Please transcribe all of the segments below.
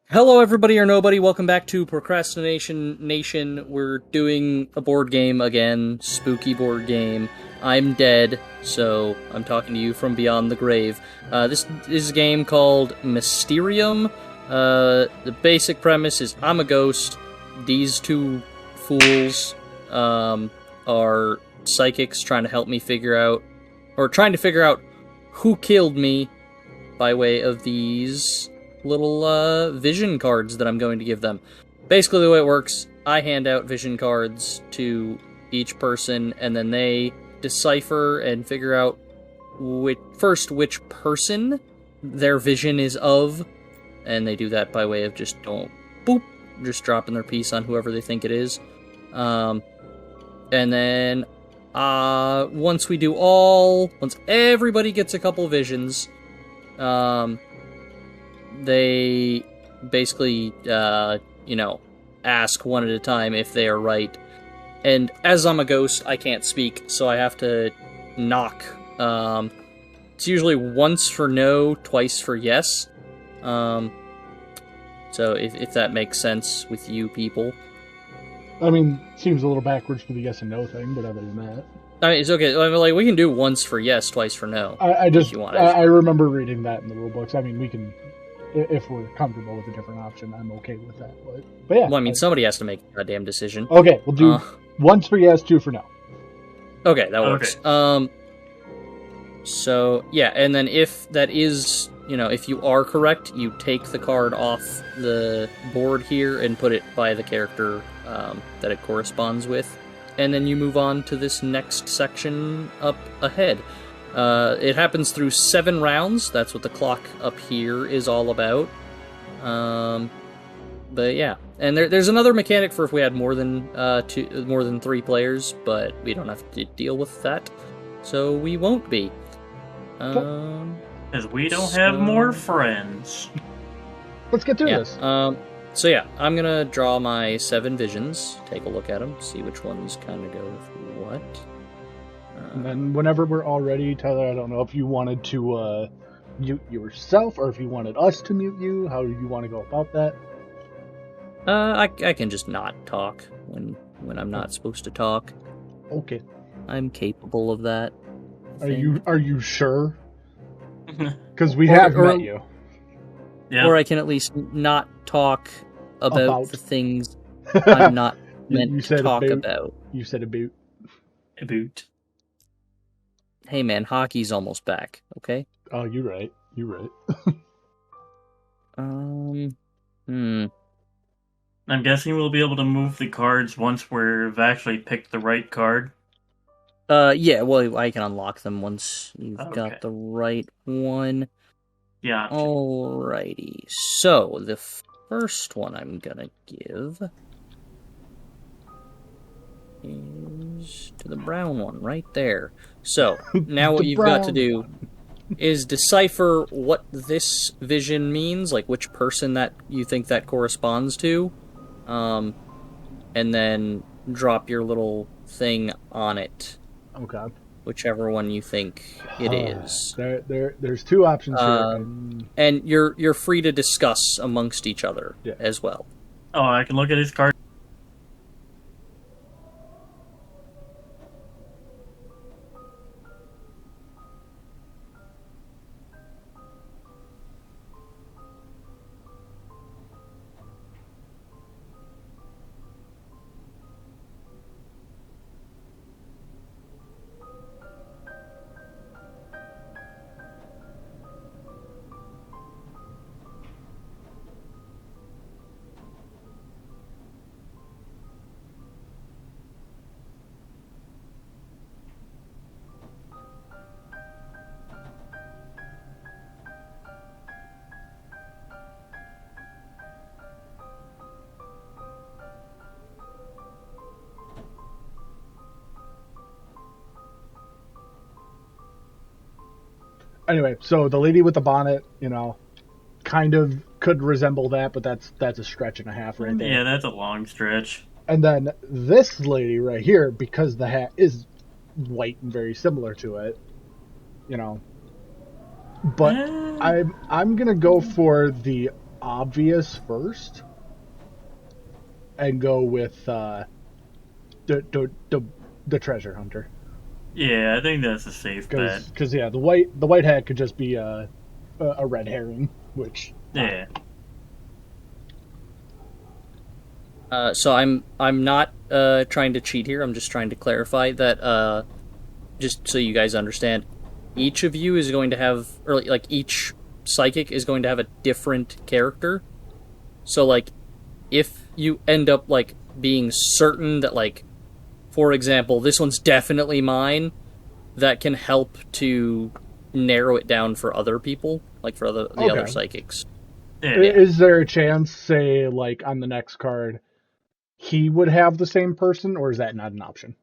Hello, everybody or nobody. Welcome back to Procrastination Nation. We're doing a board game again, spooky board game. I'm dead, so I'm talking to you from beyond the grave. This is a game called Mysterium. The basic premise is I'm a ghost. These two fools are psychics trying to help me trying to figure out who killed me by way of these little vision cards that I'm going to give them. Basically, the way it works, I hand out vision cards to each person, and then they decipher and figure out which person their vision is of, and they do that by way of just dropping their piece on whoever they think it is. And then once everybody gets a couple visions, they basically, ask one at a time if they are right. And as I'm a ghost, I can't speak, so I have to knock. It's usually once for no, twice for yes. So if that makes sense with you people. I mean, seems a little backwards for the yes and no thing, but other than that, I mean, it's okay. I mean, like, we can do once for yes, twice for no. if you want. I remember reading that in the rule books. I mean, we can, if we're comfortable with a different option, I'm okay with that. But yeah. Well, I mean, somebody has to make a goddamn decision. Okay, we'll do once for yes, two for no. Okay, that works. So yeah, and then if that is, if you are correct, you take the card off the board here and put it by the character that it corresponds with, and then you move on to this next section up ahead. It happens through 7 rounds. That's what the clock up here is all about. But yeah, and there's another mechanic for if we had more than 3 players, but we don't have to deal with that, so we won't be. Because we don't have more friends. Let's get through this. So yeah, I'm gonna draw my 7 visions, take a look at them, see which ones kind of go with what. And then whenever we're all ready, Tyler, I don't know if you wanted to mute yourself or if you wanted us to mute you. How do you want to go about that? I can just not talk when I'm not supposed to talk. Okay. I'm capable of that. Are you sure? Because we have met you. Yeah. Or I can at least not talk about the things I'm not meant to talk about. You said a boot. A boot. Hey man, hockey's almost back, okay? Oh, you're right. You're right. I'm guessing we'll be able to move the cards once we've actually picked the right card. Yeah, well, I can unlock them once you've got the right one. Yeah. Alrighty. So, the first one I'm gonna give is to the brown one, right there. So, now what you've got to do is decipher what this vision means, like which person that you think that corresponds to, and then drop your little thing on it. Okay. Whichever one you think it is. There's 2 options here. And you're free to discuss amongst each other as well. Oh, I can look at his card. Anyway, so the lady with the bonnet, kind of could resemble that, but that's a stretch and a half right there. Yeah, that's a long stretch. And then this lady right here, because the hat is white and very similar to it, But I'm gonna go for the obvious first and go with the, the the the treasure hunter. Yeah, I think that's a safe bet. Because yeah, the white hat could just be a red herring, which fine. Yeah. So I'm not trying to cheat here. I'm just trying to clarify that just so you guys understand, each of you is going to have, or like each psychic is going to have a different character. So like if you end up like being certain that like, for example, this one's definitely mine, that can help to narrow it down for other people, like for the other Okay. psychics. Yeah. Yeah. Is there a chance, say, like on the next card, he would have the same person, or is that not an option?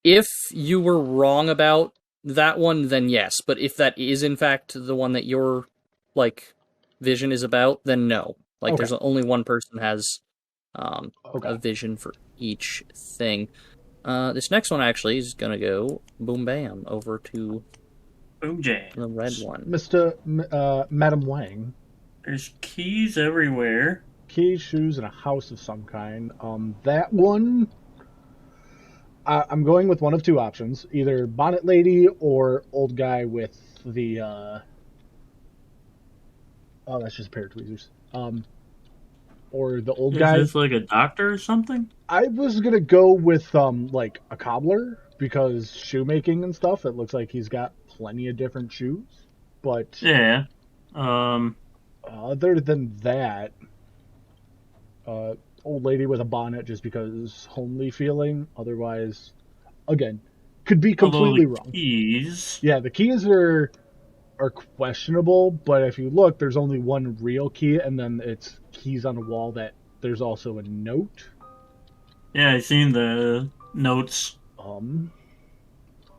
If you were wrong about that one, then yes. But if that is in fact the one that your like vision is about, then no. Like Okay. there's only one person has Okay. a vision for each thing. This next one actually is gonna go boom bam over to Boom the red jams. one. Madam Wang. There's keys everywhere. Keys, shoes, and a house of some kind. That one, I'm going with one of two options: either bonnet lady or old guy with the. Oh, that's just a pair of tweezers. Or the old Is guy. this like a doctor or something? I was gonna go with like a cobbler because shoemaking and stuff. It looks like he's got plenty of different shoes. But Yeah. Um, other than that, uh, old lady with a bonnet just because homely feeling. Otherwise, again, could be although completely the wrong. keys. Yeah, the keys are questionable, but if you look, there's only one real key, and then it's keys on a wall that there's also a note. Yeah, I seen the notes, Um,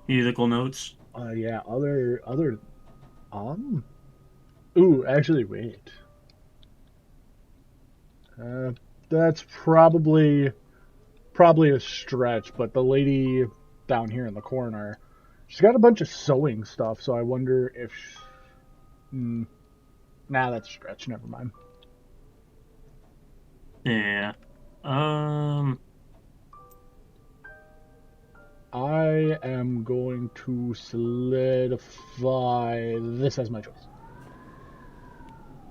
musical notes. yeah, other um, ooh, actually, wait. Uh, that's probably a stretch, but the lady down here in the corner, she's got a bunch of sewing stuff, so I wonder if. Nah, that's a stretch. Never mind. Yeah. Um, I am going to solidify this as my choice.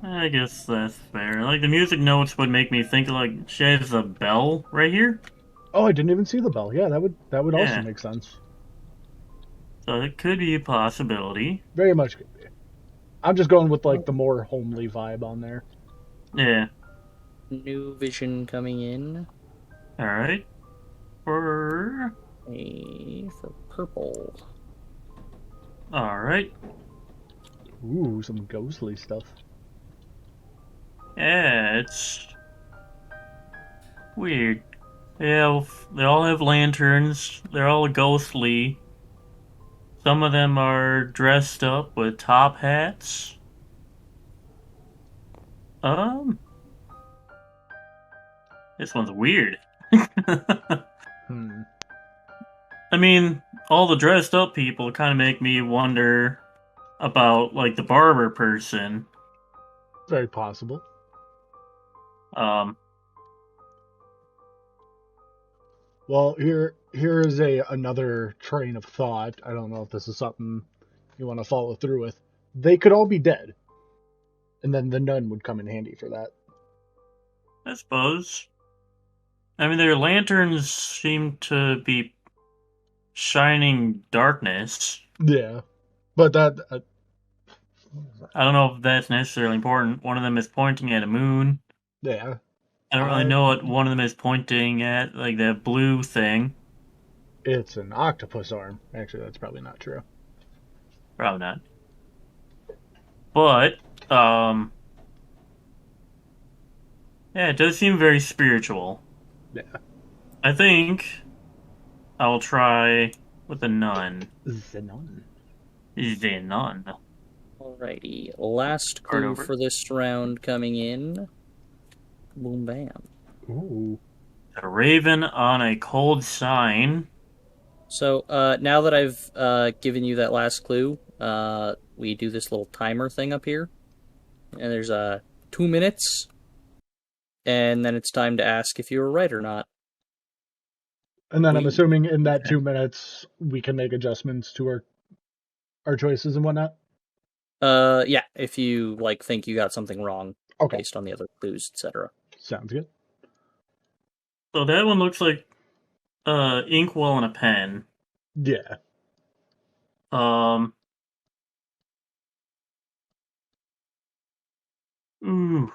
I guess that's fair. Like the music notes would make me think like she has a bell right here. Oh, I didn't even see the bell. Yeah, that would also Yeah. make sense. So it could be a possibility. Very much could be. I'm just going with like the more homely vibe on there. Yeah. New vision coming in. All right. For For purple. all right. Ooh, some ghostly stuff. Yeah, it's weird. They all have lanterns. They're all ghostly. Some of them are dressed up with top hats. Um, this one's weird. Hmm. I mean, all the dressed up people kind of make me wonder about like the barber person. Very possible. Um, Well, here is a another train of thought. I don't know if this is something you want to follow through with. They could all be dead, and then the nun would come in handy for that. I suppose. I mean, their lanterns seem to be shining darkness. Yeah, but that I don't know if that's necessarily important. One of them is pointing at a moon. yeah, I don't really I know what one of them is pointing at, like that blue thing. it's an octopus arm. Actually, that's probably not true. Probably not. But, yeah, it does seem very spiritual. Yeah, I think I'll try with the nun. Zenon. The nun. Alrighty, last Card clue over. for this round coming in. Boom bam. Ooh, A raven on a cold sign. So now that I've given you that last clue, we do this little timer thing up here, and there's 2 minutes, and then it's time to ask if you were right or not. And then I'm We- assuming in that okay. 2 minutes we can make adjustments to our choices and whatnot. Yeah, if you think you got something wrong Okay, based on the other clues, etc. sounds good. So that one looks like inkwell and a pen. Yeah. Ooh,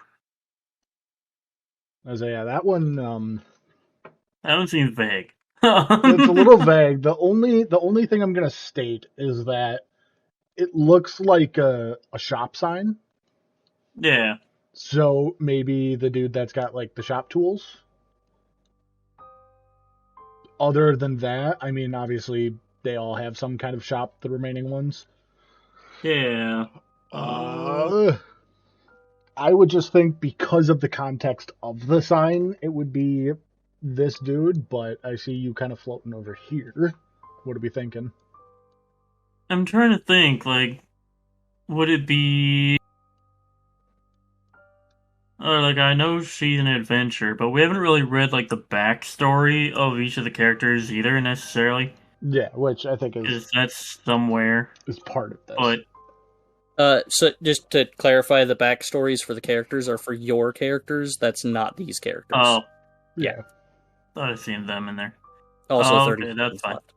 Yeah, that one that one seems vague. it's a little vague. The only thing I'm gonna state is that it looks like a shop sign. Yeah. So maybe the dude that's got like the shop tools. Other than that, I mean, obviously they all have some kind of shop. The remaining ones. Yeah. I would just think because of the context of the sign, it would be this dude. But I see you kind of floating over here. What are we thinking? I'm trying to think, would it be... I know she's an adventure, but we haven't really read, the backstory of each of the characters either, necessarily. Yeah, which I think Because that's somewhere. is part of this. But, So just to clarify, the backstories for the characters are for your characters. That's not these characters. oh, yeah. thought I'd seen them in there. Also, Oh, 30 okay, that's seconds fine. left.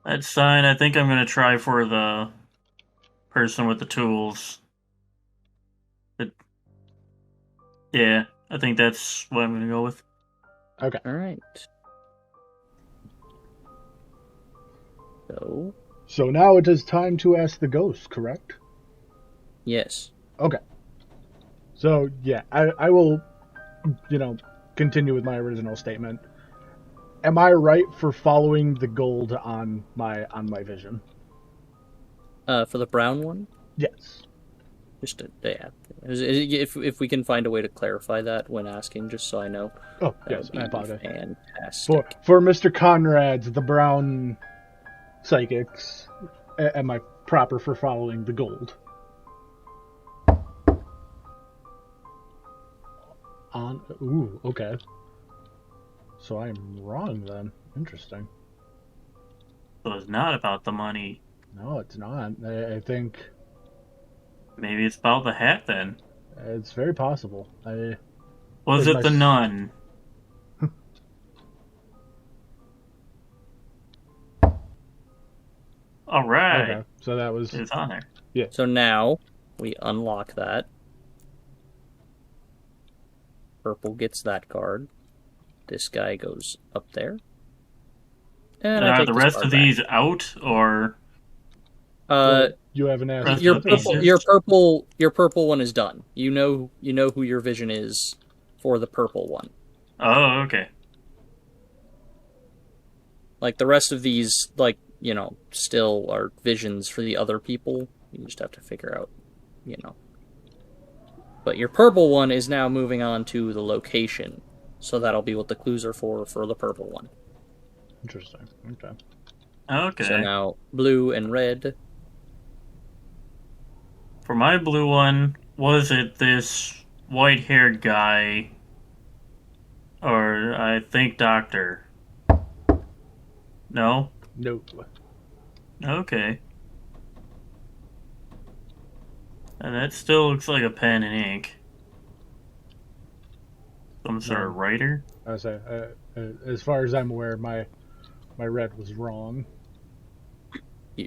That's fine. I think I'm going to try for the person with the tools. Yeah, I think that's what I'm going to go with. Okay. All right. So now it is time to ask the ghost, correct? Yes. Okay. So yeah, I will, continue with my original statement. Am I right for following the gold on my vision? For the brown one, Yes. if we can find a way to clarify that when asking, just so I know. Oh That yes, would be I apologize. fantastic. For Mr. Conrad's, the brown psychics, am I proper for following the gold? Okay. So I'm wrong then. Interesting. So it's not about the money. No, it's not. I think Maybe it's about the hat then. it's very possible. Was Like it the nun? All right. Okay, so that was It's on there. So now we unlock that. Purple gets that card. This guy goes up there. And I Are take the this rest card of back. these out, or you haven't asked. Rest your of the purple, pieces? your purple one is done. You know who your vision is for the purple one. Oh, okay. The rest of these, still are visions for the other people. You just have to figure out, But your purple one is now moving on to the location, so that'll be what the clues are for the purple one. Interesting. Okay. Okay. So now blue and red. For my blue one, was it this white-haired guy, or I think doctor? No? No. Okay. And that still looks like a pen and ink. Some sort of writer? I say, as far as I'm aware, my red was wrong.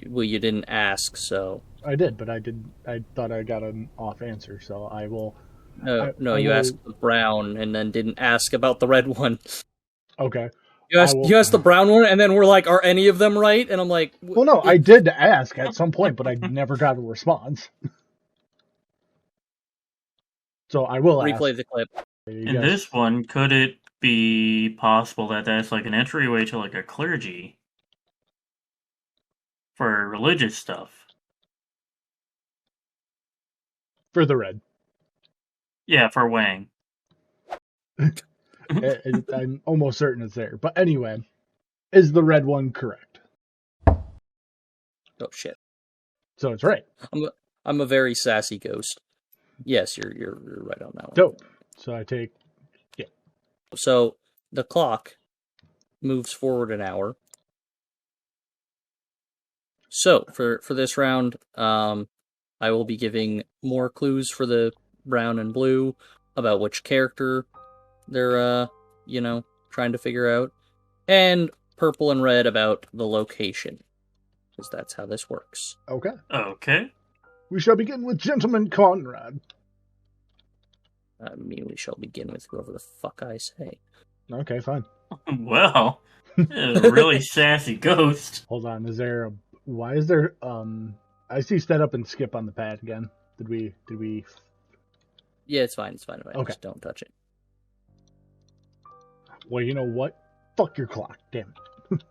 Well, you didn't ask, so I did, but I thought I got an off answer, so I will. no. I You will- asked the brown, and then didn't ask about the red one. Okay. You asked the brown one, and then we're like, "Are any of them right?" And I'm like, Well, no, I did ask at some point, but I never got a response. So I will replay ask. the clip. In this one, could it be possible that that's like an entryway to like a clergy? For religious stuff? For the red. Yeah, for Wang. I'm almost certain it's there. But anyway, is the red one correct? Oh shit! So it's right. I'm a very sassy ghost. Yes, you're right on that one. Dope. So I take. So the clock moves forward an hour. So for this round, I will be giving more clues for the brown and blue about which character they're trying to figure out, and purple and red about the location, because that's how this works. Okay. Okay. We shall begin with Gentleman Conrad. I mean, we shall begin with whoever the fuck I say. Okay, fine. Well, a really sassy ghost. Hold on. Is there a? Why is there? I see set up and skip on the pad again. Did we? Yeah, it's fine. Okay. Just don't touch it. Well, you know what? Fuck your clock. Damn it.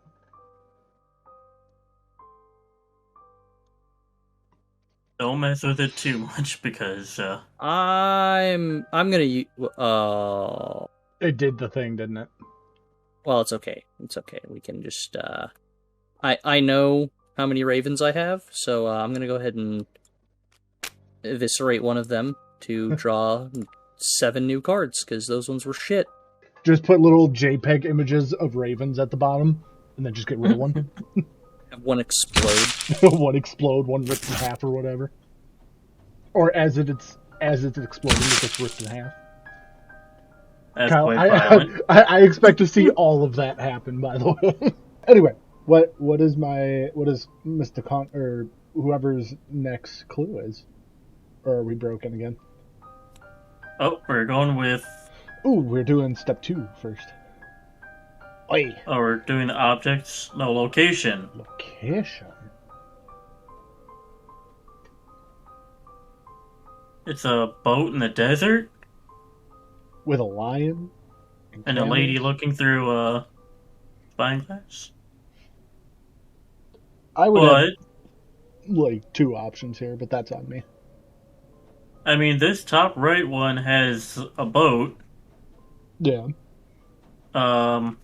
Don't mess with it too much because I'm gonna use. It did the thing, didn't it? Well, it's okay. It's okay. We can just. I know how many ravens I have, so I'm gonna go ahead and eviscerate one of them to draw 7 new cards, because those ones were shit. Just put little JPEG images of ravens at the bottom, and then just get rid of one. Have one explode. One explode, one ripped in half, or whatever. Or as it's exploding, it gets ripped in half. that's Kyle, quite violent. I expect to see all of that happen. By the way. Anyway, what is Mr. Con or whoever's next clue is? Or are we broken again? Oh, we're going with. Ooh, we're doing step 2 first. Oi. Oh, we're doing the objects. No, location. Location. It's a boat in the desert With a lion. and a lady looking through a spyglass. I would But have like 2 options here, but that's on me. I mean, this top right one has a boat. Yeah. None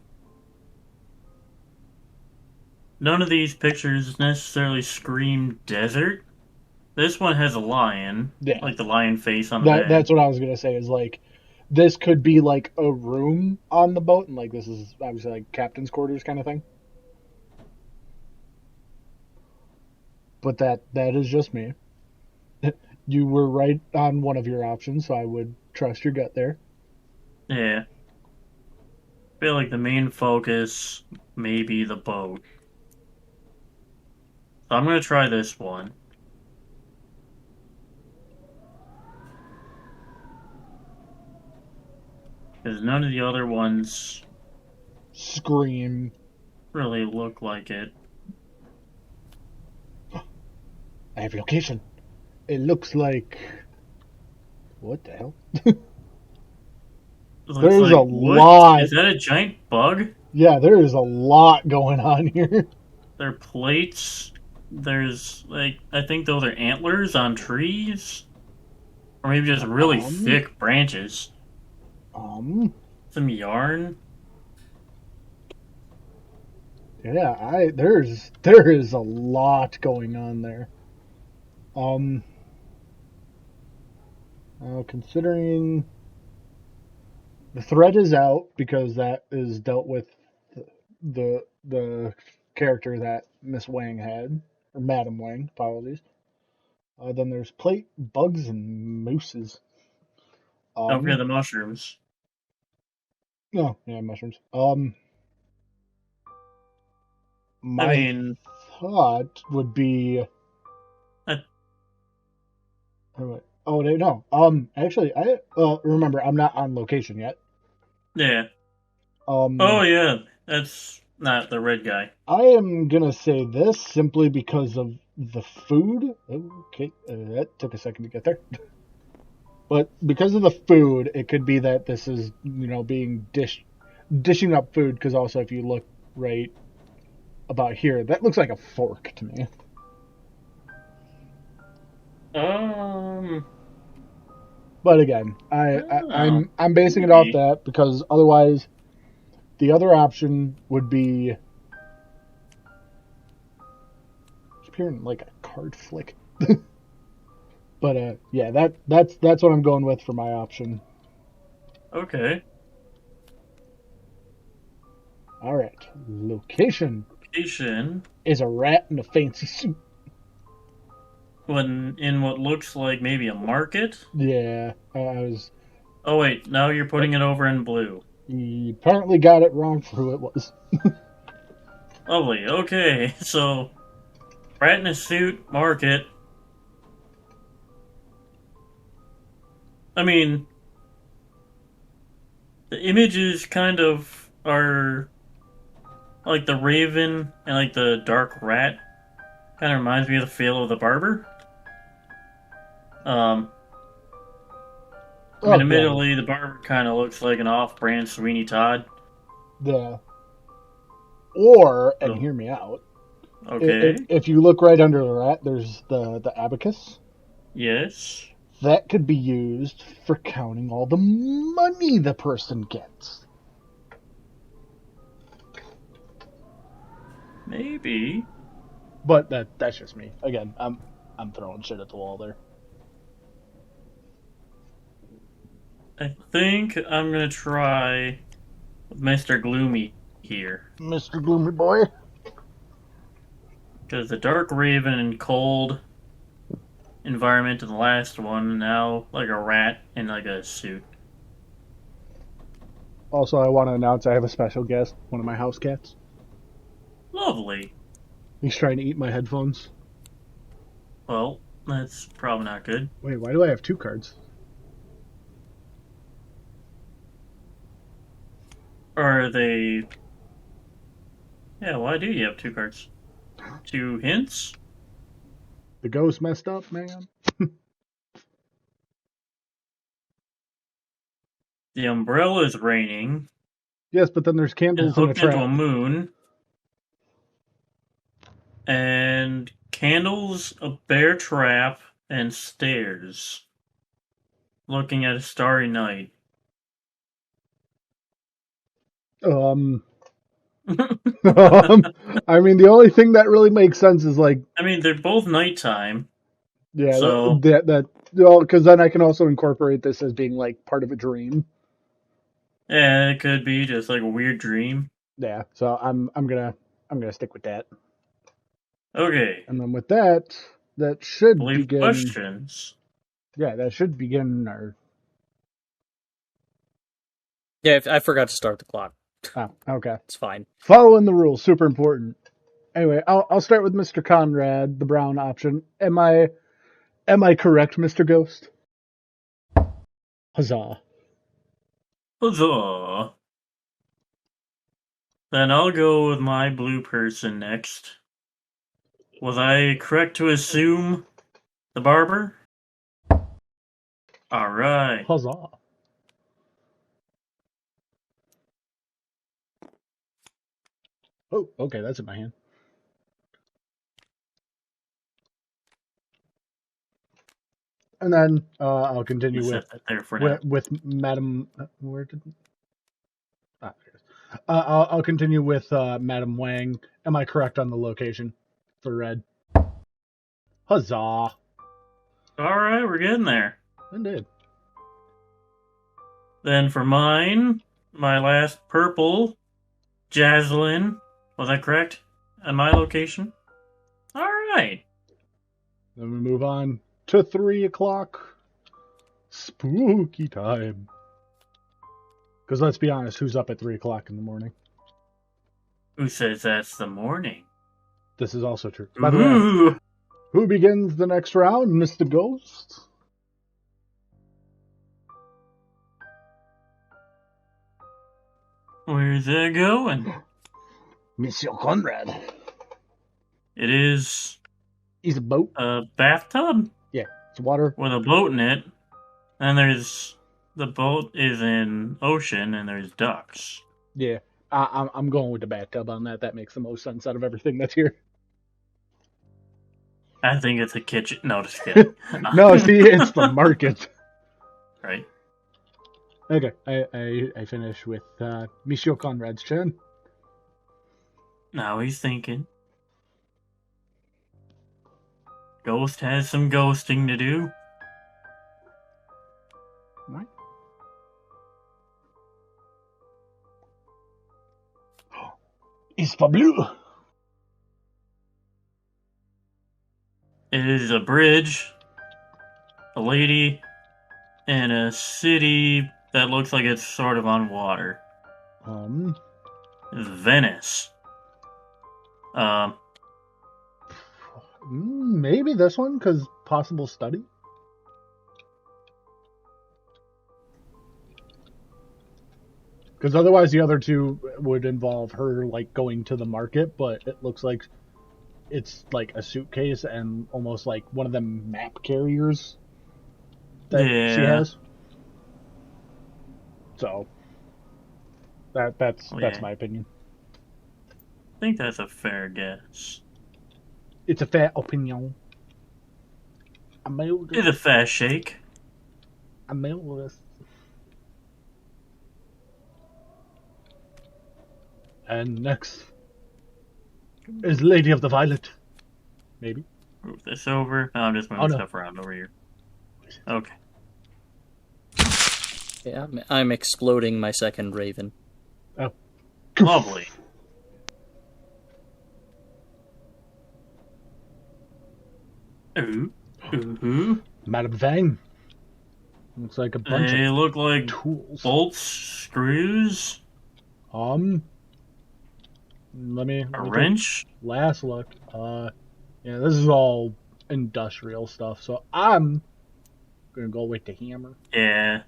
of these pictures necessarily scream desert. This one has a lion, Yeah. like the lion face on the back. That's what I was gonna say. Is like this could be like a room on the boat, and like this is obviously like captain's quarters kind of thing. But that is just me. You were right on one of your options, so I would trust your gut there. Yeah. I feel like the main focus may be the boat. So I'm gonna try this one. Because none of the other ones Scream. really look like it. I have your location. It looks like. What the hell? It looks There's like a wood. lot. Is that a giant bug? Yeah, there is a lot going on here. There are plates. There's, like, I think those are antlers on trees. Or maybe just really thick branches. Some yarn. Yeah, there is a lot going on there. Considering the thread is out because that is dealt with the character that Miss Wang had, or Madam Wang, apologies. Then there's plate, bugs, and mooses. Don't forget the mushrooms. No, yeah, mushrooms. My I mean, thought would be. I- Oh, no. Actually, I remember I'm not on location yet. yeah. Oh, yeah. That's not the red guy. I am gonna say this simply because of the food. Okay, that took a second to get there. But because of the food, it could be that this is, being dishing up food. Because also, if you look right about here, that looks like a fork to me. But again, I'm basing it off that because otherwise, the other option would be appearing like a card flick. But yeah, that's what I'm going with for my option. Okay. All right. Location Location. is a rat in a fancy suit. When in what looks like maybe a market. Yeah, I was. Oh wait, now you're Oh, putting it over in blue. you apparently got it wrong for who it was. Lovely. Okay, so rat in a suit, market. I mean, the images kind of are like the raven and like the dark rat. Kind of reminds me of the feel of the barber. Um, I Oh mean, god, admittedly, the barber kind of looks like an off-brand Sweeney Todd. the or and So, hear me out. okay. If you look right under the rat, there's the abacus. Yes. That could be used for counting all the money the person gets. Maybe. But that's just me. Again, I'm throwing shit at the wall there. I think I'm gonna try Mr. Gloomy here. Mr. Gloomy Boy. Because the Dark Raven and cold environment in the last one, now like a rat in like a suit. Also, I want to announce I have a special guest, one of my house cats. Lovely. He's trying to eat my headphones. Well, that's probably not good. Wait, why do I have two cards? Or are they... Yeah, why do you have two cards? Two hints? The ghost messed up, man. The umbrella is raining Yes, but then there's and candles and a hooked into a trap. moon. And candles, a bear trap, and stairs. Looking at a starry night. I mean, the only thing that really makes sense is like, I mean, they're both nighttime, yeah, so well, because then I can also incorporate this as being like part of a dream. yeah, it could be just like a weird dream. Yeah, so I'm gonna stick with that. Okay, And then with that, that should believe begin. questions. Yeah, that should begin our. Yeah, I forgot to start the clock. Oh, okay. It's fine. Following the rules, super important. Anyway, I'll start with Mr. Conrad, the brown option. Am I correct, Mr. Ghost? Huzzah! Huzzah! Then I'll go with my blue person next. Was I correct to assume the barber? Alright. Huzzah! Oh, okay, that's in my hand. And then I'll continue You with set that there for now. Madam. Where did? Ah, there it is. I'll continue with Madam Wang. Am I correct on the location for red? Huzzah! Alright, we're getting there. Indeed. Then for mine, my last purple, Jaslyn. Was that correct? At my location? Alright. Then we move on to 3 o'clock. Spooky time. Because let's be honest, who's up at 3 o'clock in the morning? Who says that's the morning? This is also true. By the Ooh. way, who begins the next round, Mr. Ghost? Where's it going? Monsieur Conrad. It is He's a boat. a bathtub Yeah, it's water. with a boat in it. And there's the boat is in ocean and there's ducks. Yeah, I'm going with the bathtub on that. That makes the most sense out of everything that's here. I think it's a kitchen. No, just kidding. No, see, it's the market. Right. Okay, I finish with Monsieur Conrad's turn. Now he's thinking. Ghost has some ghosting to do. Right. It's for blue. It is a bridge, a lady, and a city that looks like it's sort of on water. It's Venice. Maybe this one, because possible study. Because otherwise the other two would involve her, like, going to the market, but it looks like it's, like, a suitcase and almost like one of them map carriers that she has. So, that's my opinion. I think that's a fair guess. It's a fair opinion. It's a fair shake. And next is Lady of the Violet. Maybe. Move this over. Oh, I'm just moving stuff around over here. Okay. Yeah, I'm exploding my second raven. Oh. Lovely. Ooh. Madame Vang. Looks like a bunch they of look like tools. Bolts, screws. Let me wrench. Last look. Yeah, this is all industrial stuff. So I'm gonna go with the hammer. Yeah,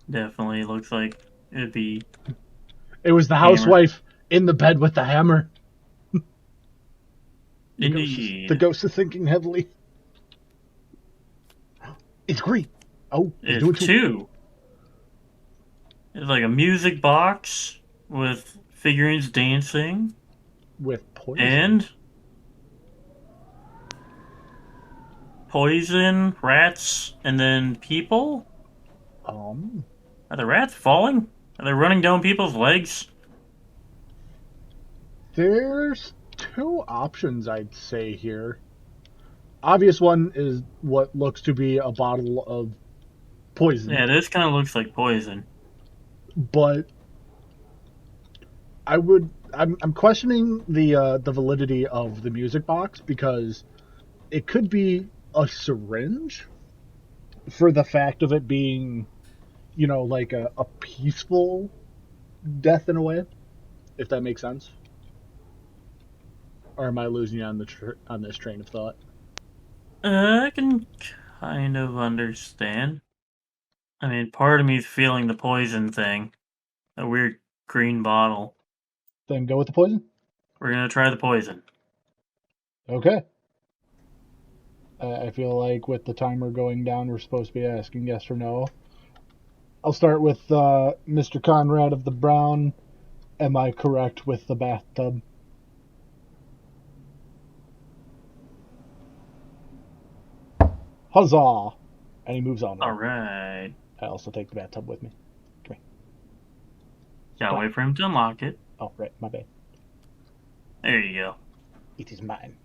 definitely looks like it'd be. It was the housewife in the bed with the hammer. Indeed. The ghost is thinking heavily. It's green. Oh, it's two. It's like a music box with figurines dancing. With poison. And poison, rats, and then people? Are the rats falling? Are they running down people's legs? There's two options, I'd say, here. Obvious one is what looks to be a bottle of poison. Yeah, this kind of looks like poison. But I'm questioning the validity of the music box, because it could be a syringe for the fact of it being, like a peaceful death in a way, if that makes sense. Or am I losing you on this train of thought? I can kind of understand. I mean, part of me's feeling the poison thing. A weird green bottle. Then go with the poison? We're gonna try the poison. Okay. I feel like with the timer going down, we're supposed to be asking yes or no. I'll start with Mr. Conrad of the Brown. Am I correct with the bathtub? Huzzah! And he moves on. Alright. I also take the bathtub with me. Come here. Gotta wait for him to unlock it. Oh, right. My bad. There you go. It is mine.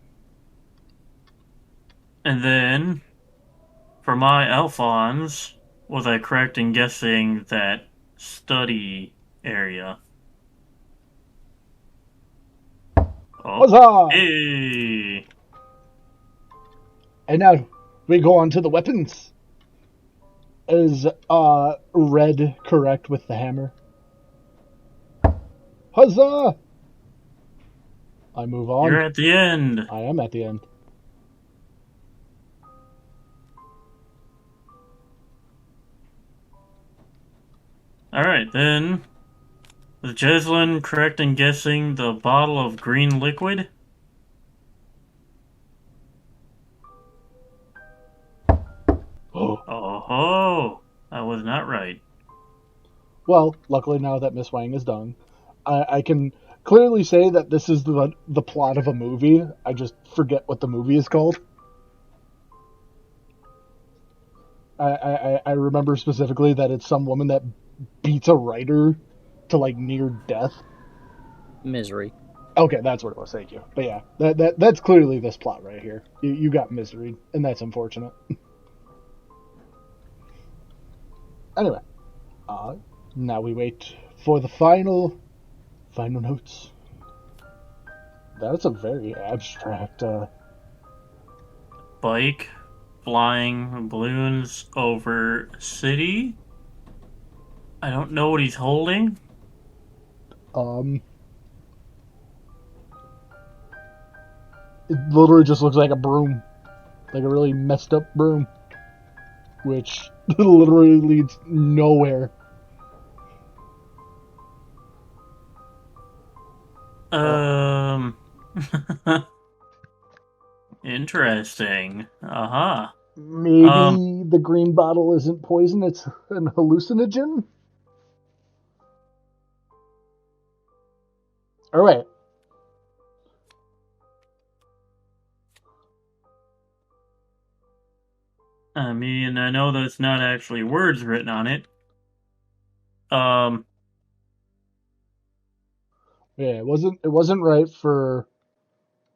And then, for my Alphons, was I correct in guessing that study area? Oh. Huzzah! Hey! And now we go on to the weapons. Is red correct with the hammer? Huzzah! I move on. You're at the end. I am at the end. Alright, then. Was Jeslyn correct in guessing the bottle of green liquid? Oh, I was not right. Well, luckily now that Miss Wang is done, I can clearly say that this is the plot of a movie. I just forget what the movie is called. I remember specifically that it's some woman that beats a writer to, like, near death. Misery. Okay, that's what it was. Thank you. But yeah, that's clearly this plot right here. You got Misery, and that's unfortunate. Anyway, now we wait for the final notes. That's a very abstract. Bike flying balloons over city. I don't know what he's holding. It literally just looks like a broom, like a really messed up broom, which literally leads nowhere. Interesting. Maybe the green bottle isn't poison, it's an hallucinogen? Alright. I mean, I know there's not actually words written on it. Yeah, it wasn't right for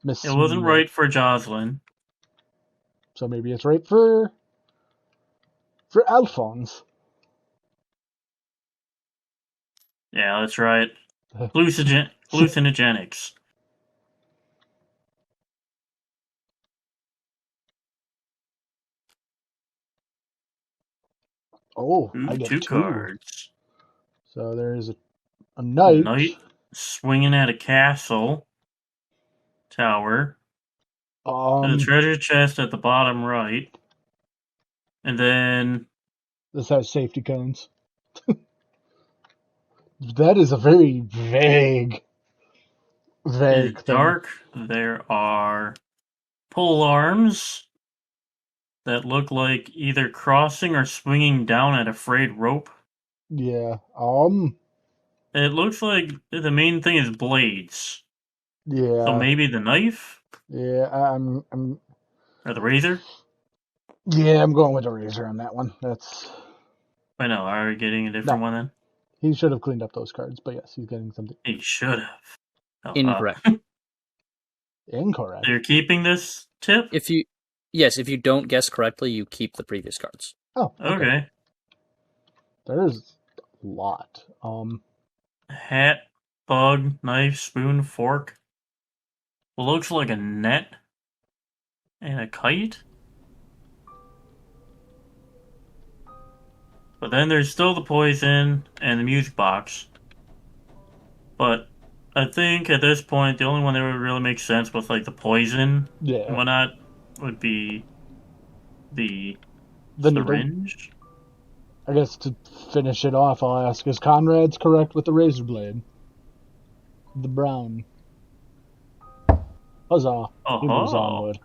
Miss It wasn't right for Jocelyn. So maybe it's right for Alphonse. Yeah, that's right. Hallucinogenics. Oh, Ooh, I get two two. cards. So there's a knight. Knight swinging at a castle tower. The treasure chest at the bottom right. And then... This has safety cones. That is a very vague In thing. dark, there are pole arms that look like either crossing or swinging down at a frayed rope. Yeah. It looks like the main thing is blades. Yeah. So maybe the knife? Yeah, I'm Or the razor? Yeah, I'm going with the razor on that one. That's... I know, are we getting a different one then? He should have cleaned up those cards, but yes, he's getting something. He should have. Incorrect. Incorrect. So you're keeping this tip? If you don't guess correctly, you keep the previous cards. Oh, Okay. There's a lot. Hat, bug, knife, spoon, fork. Looks like a net. And a kite? But then there's still the poison and the music box. But I think at this point, the only one that would really make sense with like the poison and whatnot would be the syringe. Needle. I guess to finish it off, I'll ask, is Conrad's correct with the razor blade? The brown. Huzzah. He moves onward.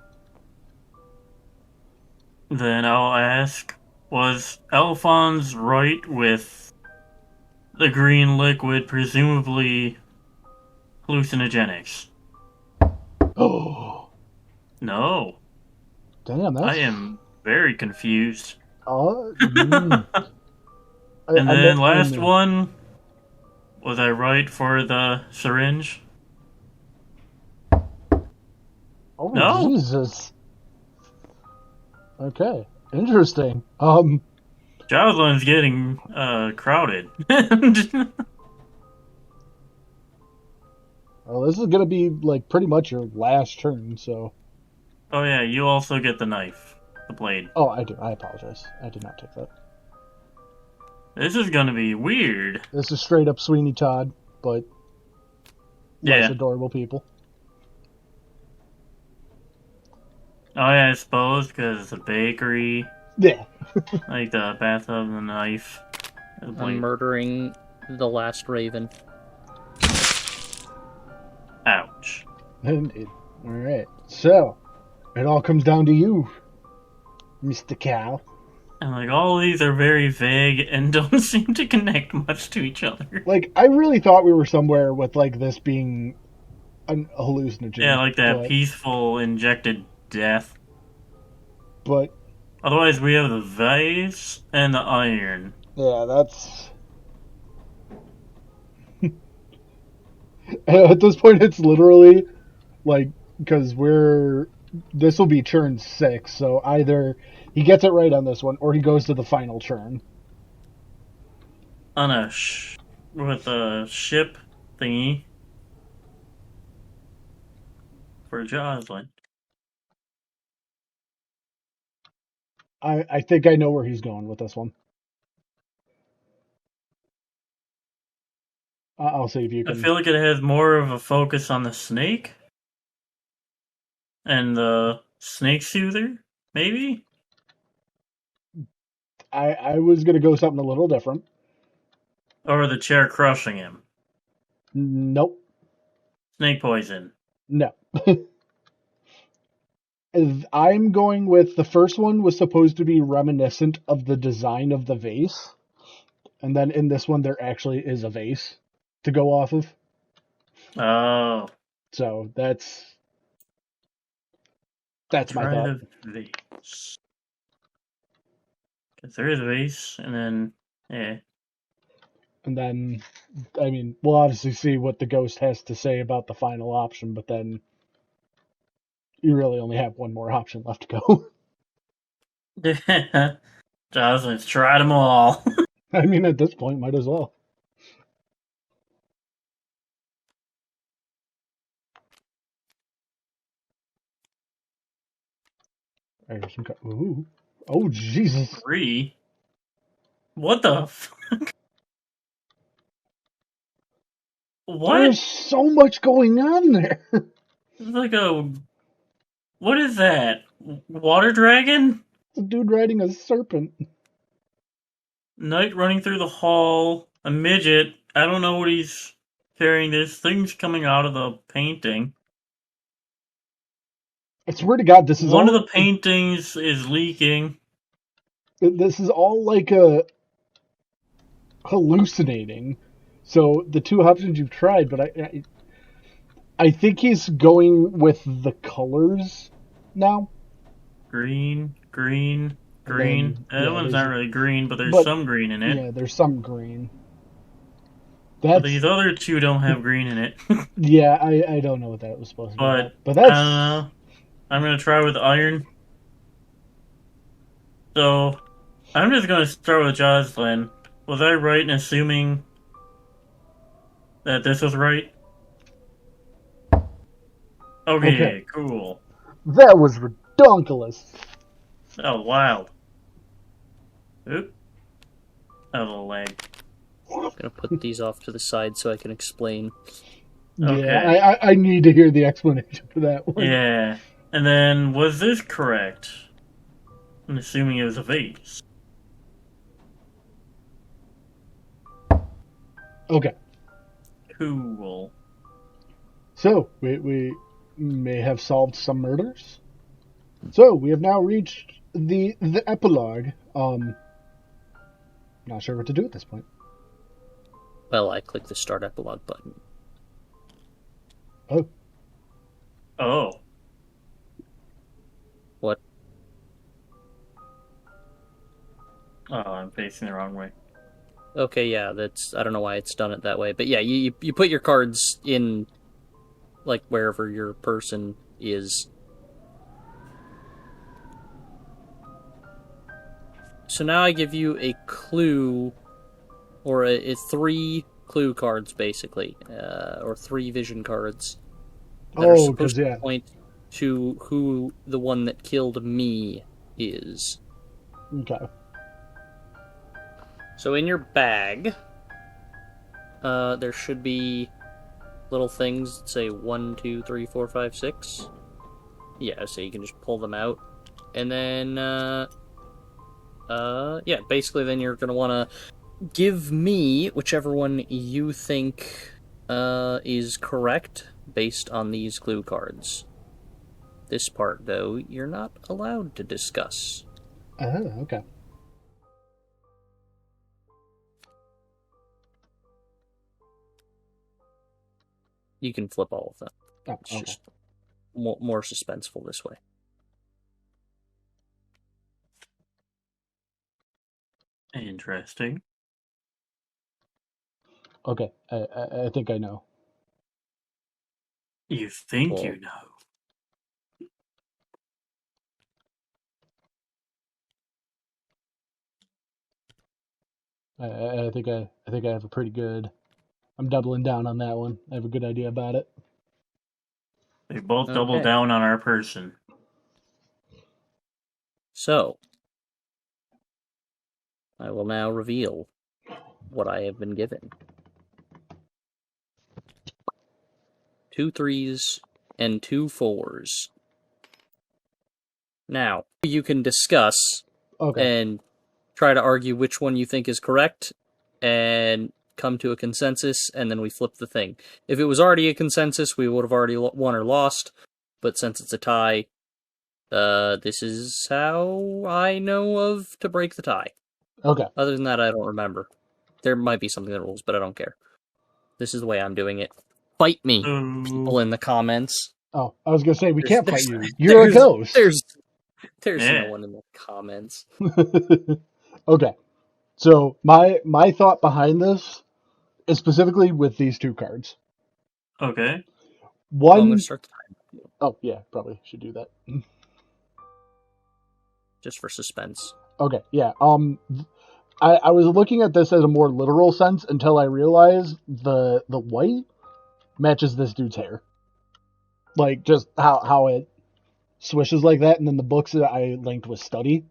Then I'll ask, was Alphonse right with the green liquid, presumably hallucinogenics? Oh. No. Damn, that's... I am very confused. And then last one, was I right for the syringe? Oh, no? Jesus. Okay, interesting. Jocelyn's getting crowded. Well, this is gonna be like pretty much your last turn, so. Oh yeah, you also get the knife, the blade. Oh, I do. I apologize. I did not take that. This is gonna be weird. This is straight up Sweeney Todd, but less adorable people. Oh yeah, I suppose, because it's a bakery. Yeah. Like the bathtub and the knife. I'm murdering the last raven. Ouch. Indeed. Alright. So, it all comes down to you, Mr. Cow. And like, all of these are very vague and don't seem to connect much to each other. Like, I really thought we were somewhere with, like, this being a hallucinogen. Yeah, like that peaceful injected death. But otherwise, we have the vase and the iron. Yeah, that's... At this point, it's literally, like, because this will be turn 6, so either he gets it right on this one, or he goes to the final turn. on with a ship thingy for Jocelyn. I think I know where he's going with this one. I'll see if you I can. feel like it has more of a focus on the snake and the snake soother, maybe? I was gonna go something a little different. Or the chair crushing him. Nope. Snake poison. No. I'm going with the first one was supposed to be reminiscent of the design of the vase. And then in this one, there actually is a vase to go off of. Oh. So that's my Try thought. the vase. Because there is a vase, and then, yeah. And then, I mean, we'll obviously see what the ghost has to say about the final option, but then you really only have one more option left to go. Jocelyn's tried them all. I mean, at this point, might as well. Ooh. Oh, Jesus. 3? What the fuck? What? There's so much going on there. It's like a... What is that? Water dragon? It's a dude riding a serpent. Knight running through the hall. A midget. I don't know what he's carrying. There's things coming out of the painting. I swear to God, this is One all. of the paintings is leaking. This is all like a hallucinating. So the two options you've tried, but I think he's going with the colors now. Green, green, And green. then That one's not really green, but there's but some green in it. yeah, there's some green. But That's these other two don't have green in it. yeah, I don't know what that was supposed to be about. But I that's don't know. I'm gonna try with iron. So I'm just gonna start with Jocelyn. Was I right in assuming that this was right? okay. Okay, cool. That was redonkulous. That was wild. Oop. That was a lag. I'm gonna put these off to the side so I can explain. Yeah, Okay. I need to hear the explanation for that one. Yeah. And then, was this correct? I'm assuming it was a vase. Okay. Cool. So we may have solved some murders. So we have now reached the epilogue. Not sure what to do at this point. Well, I click the start epilogue button. Oh. Oh. What? Oh, I'm facing the wrong way. Okay, yeah, that's... I don't know why it's done it that way. But yeah, you put your cards in, like, wherever your person is. So now I give you a clue, or a 3 clue cards, basically, or 3 vision cards that are supposed to point to who the one that killed me is. Okay. So in your bag, there should be little things that say 1, 2, 3, 4, 5, 6. Yeah, so you can just pull them out. And then, yeah, basically then you're going to want to give me whichever one you think is correct based on these clue cards. This part, though, you're not allowed to discuss. Oh, okay. You can flip all of them. Oh, It's okay. just more suspenseful this way. Interesting. Okay, I think I know. You think Well, you know. I think I have a pretty good. I'm doubling down on that one. I have a good idea about it. We both double Okay. down on our person. So, I will now reveal what I have been given. 2 3s and 2 4s. Now, you can discuss and try to argue which one you think is correct and come to a consensus, and then we flip the thing. If it was already a consensus, we would have already won or lost, but since it's a tie, this is how I know of to break the tie. Okay. Other than that, I don't remember. There might be something in the rules, but I don't care. This is the way I'm doing it. Fight me, people in the comments. Oh, I was gonna say we can't fight you. You're a ghost. There's no one in the comments. Okay. So my thought behind this is specifically with these 2 cards. Okay. One. I'm gonna start the time. Oh yeah, probably should do that. Just for suspense. Okay. Yeah. I was looking at this as a more literal sense until I realized the white matches this dude's hair. Like, just how it swishes like that, and then the books that I linked with study.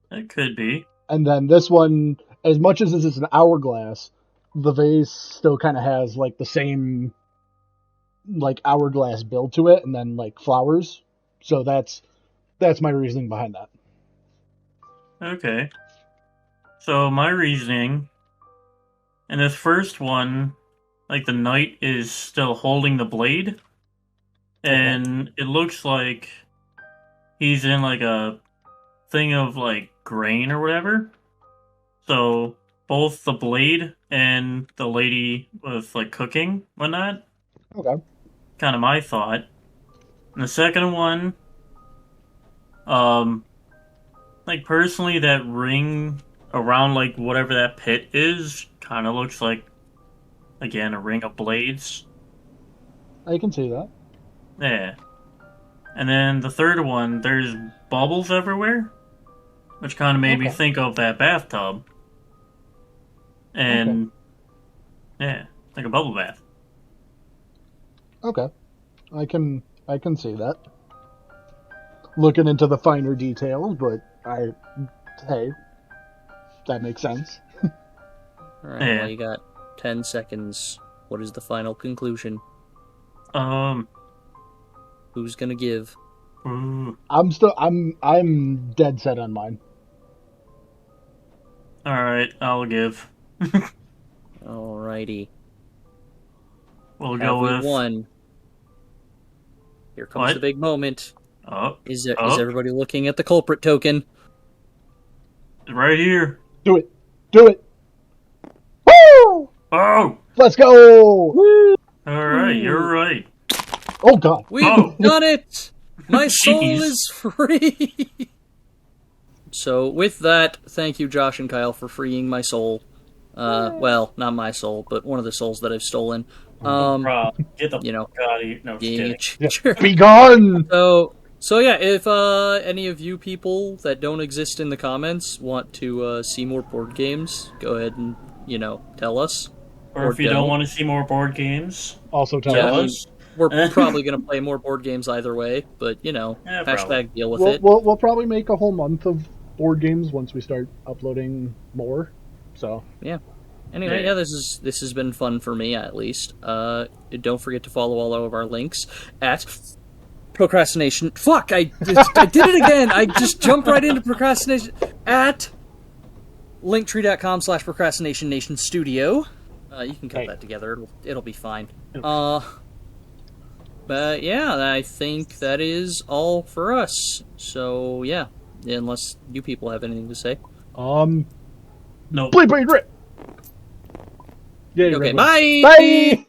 It could be. And then this one, as much as this is an hourglass, the vase still kind of has, like, the same, like, hourglass build to it, and then, like, flowers. So that's my reasoning behind that. Okay. So my reasoning, in this first one, like the knight is still holding the blade, and it looks like he's in like a thing of like grain or whatever. So both the blade and the lady with like cooking, whatnot. Okay. Kind of my thought. And the second one, like personally, that ring around like whatever that pit is kind of looks like, again, a ring of blades. I can see that. Yeah. And then the third one, there's bubbles everywhere, which kind of made me think of that bathtub. And yeah, like a bubble bath. Okay. I can see that. Looking into the finer details, but hey, that makes sense. Alright, well, you got 10 seconds. What is the final conclusion? Who's gonna give? I'm dead set on mine. Alright, I'll give. Alrighty. We'll go with one. Here comes the big moment. Is everybody looking at the culprit token? Right here. Do it. Do it. Woo! Oh! Let's go! Woo! Alright, you're right. Oh god. We've done it! My soul is free! So, with that, thank you, Josh and Kyle, for freeing my soul. Well, not my soul, but one of the souls that I've stolen. Get the fuck out of here. No, just kidding. Be gone! So yeah, if any of you people that don't exist in the comments want to see more board games, go ahead and, tell us. Or if you don't want to see more board games, also tell us. We're probably going to play more board games either way, but, hashtag deal with it. We'll probably make a whole month of board games once we start uploading more, so... Yeah. Anyway, this has been fun for me, at least. Don't forget to follow all of our links at procrastination... Fuck! I did it again! I just jumped right into procrastination... At linktree.com/procrastinationnationstudio. You can cut that together. It'll be fine. But yeah, I think that is all for us. So yeah, unless you people have anything to say. No. Bleep, rip. Yeah. Okay. Bye. Bye.